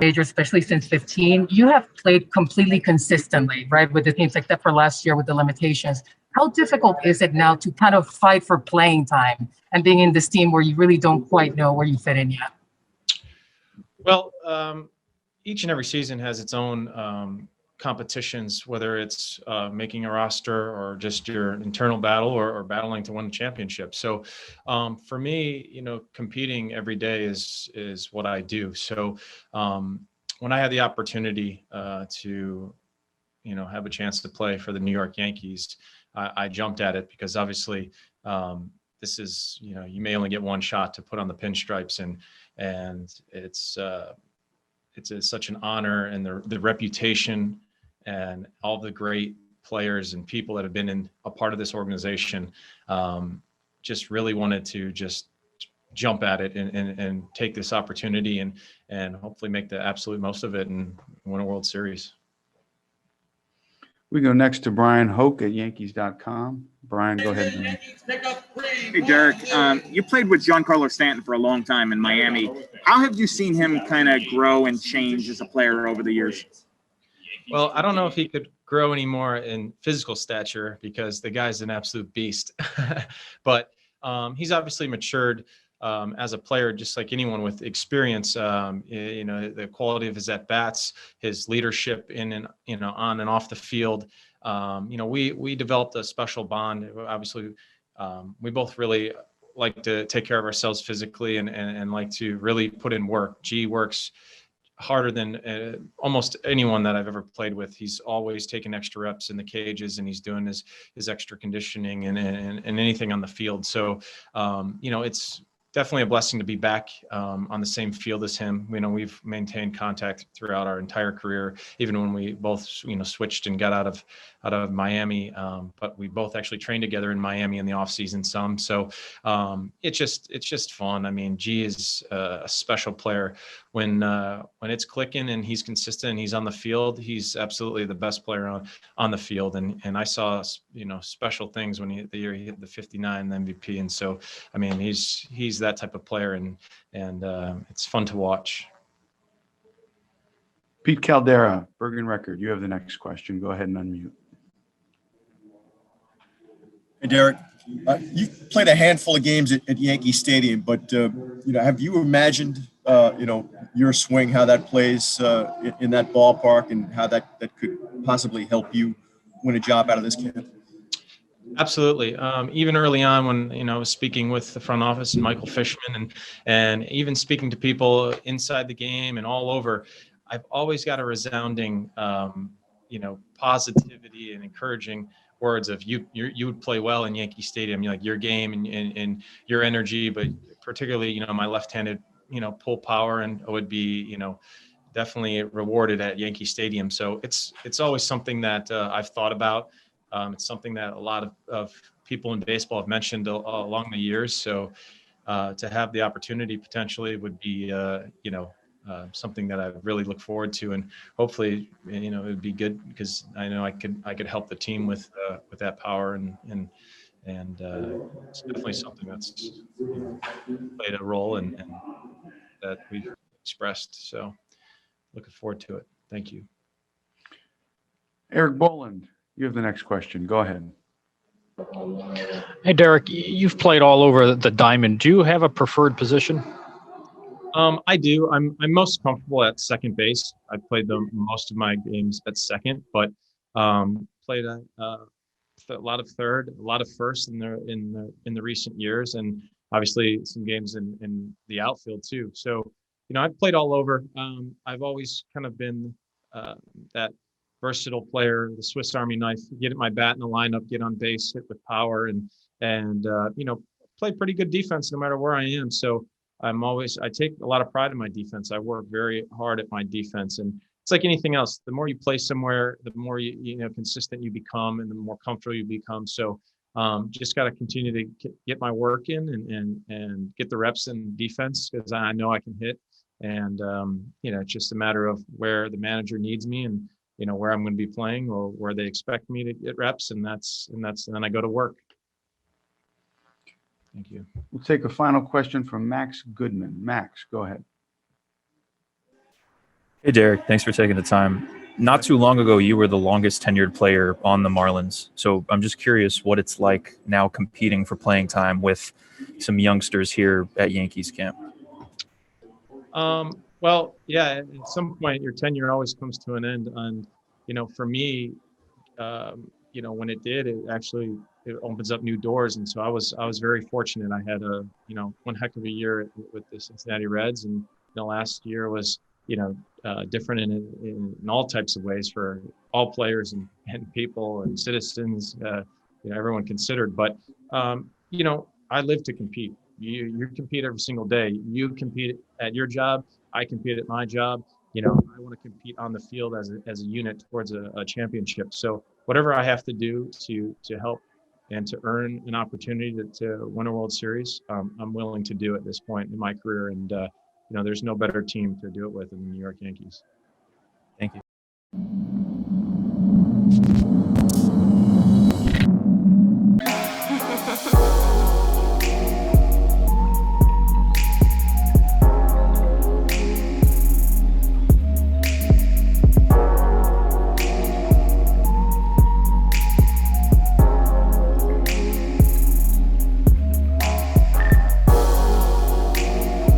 majors, especially since 15, you have played completely consistently, right, with the teams, except for last year with the limitations. How difficult is it now to kind of fight for playing time and being in this team where you really don't quite know where you fit in yet? Well, each and every season has its own competitions, whether it's making a roster or just your internal battle or battling to win the championship. So for me, competing every day is what I do. So when I had the opportunity to, have a chance to play for the New York Yankees, I jumped at it because obviously this is, you may only get one shot to put on the pinstripes, and it's such an honor, and the reputation and all the great players and people that have been in a part of this organization just really wanted to just jump at it and take this opportunity and hopefully make the absolute most of it and win a World Series. We go next to Brian Hoke at Yankees.com. Brian, go ahead. Hey, Derek. You played with Giancarlo Stanton for a long time in Miami. How have you seen him kind of grow and change as a player over the years? Well, I don't know if he could grow any more in physical stature because the guy's an absolute beast. But he's obviously matured as a player, just like anyone with experience. The quality of his at-bats, his leadership in and on and off the field. We developed a special bond. Obviously, we both really like to take care of ourselves physically and like to really put in work. G works harder than almost anyone that I've ever played with. He's always taking extra reps in the cages, and he's doing his extra conditioning and anything on the field. So, it's definitely a blessing to be back on the same field as him. We've maintained contact throughout our entire career, even when we both, switched and got out of Miami. But we both actually trained together in Miami in the off season some. So it's just fun. I mean, G is a special player. When it's clicking and he's consistent and he's on the field, he's absolutely the best player on the field. And I saw, special things when the year he hit the 59 MVP. And so, I mean, he's that type of player, and it's fun to watch. Pete Caldera, Bergen Record, you have the next question. Go ahead and unmute. Hey, Derek. You've played a handful of games at Yankee Stadium, but have you imagined your swing, how that plays in that ballpark, and how that could possibly help you win a job out of this camp? Absolutely. Even early on when, I was speaking with the front office and Michael Fishman and even speaking to people inside the game and all over, I've always got a resounding, positivity and encouraging words of you would play well in Yankee Stadium, like your game and your energy, but particularly, my left-handed, pull power and would be, definitely rewarded at Yankee Stadium. So it's always something that I've thought about. It's something that a lot of people in baseball have mentioned along the years. So to have the opportunity potentially would be, something that I really look forward to, and hopefully, it would be good because I know I could help the team with that power, and it's definitely something that's played a role and that we've expressed. So looking forward to it. Thank you. Eric Boland, you have the next question. Go ahead. Hey, Derek, you've played all over the diamond. Do you have a preferred position? I do. I'm most comfortable at second base. I played most of my games at second, but played a lot of third, a lot of first in the recent years, and obviously some games in the outfield too. So, I've played all over. I've always kind of been that versatile player, the Swiss Army knife. Get at my bat in the lineup, get on base, hit with power, and play pretty good defense no matter where I am. So I take a lot of pride in my defense. I work very hard at my defense, and it's like anything else. The more you play somewhere, the more consistent you become, and the more comfortable you become. So just got to continue to get my work in and get the reps in defense because I know I can hit. And it's just a matter of where the manager needs me and where I'm going to be playing or where they expect me to get reps, and then I go to work. Thank you. We'll take a final question from Max Goodman. Max, go ahead. Hey, Derek. Thanks for taking the time. Not too long ago, you were the longest tenured player on the Marlins. So I'm just curious what it's like now competing for playing time with some youngsters here at Yankees camp. Well, yeah, at some point your tenure always comes to an end. And, for me, when it did, it opens up new doors. And so I was very fortunate. I had one heck of a year with the Cincinnati Reds, and last year was different in all types of ways for all players and people and citizens, everyone considered. But I live to compete. You compete every single day. You compete at your job. I compete at my job. I want to compete on the field as a unit towards a championship. So whatever I have to do to help and to earn an opportunity to win a World Series, I'm willing to do at this point in my career. And there's no better team to do it with than the New York Yankees.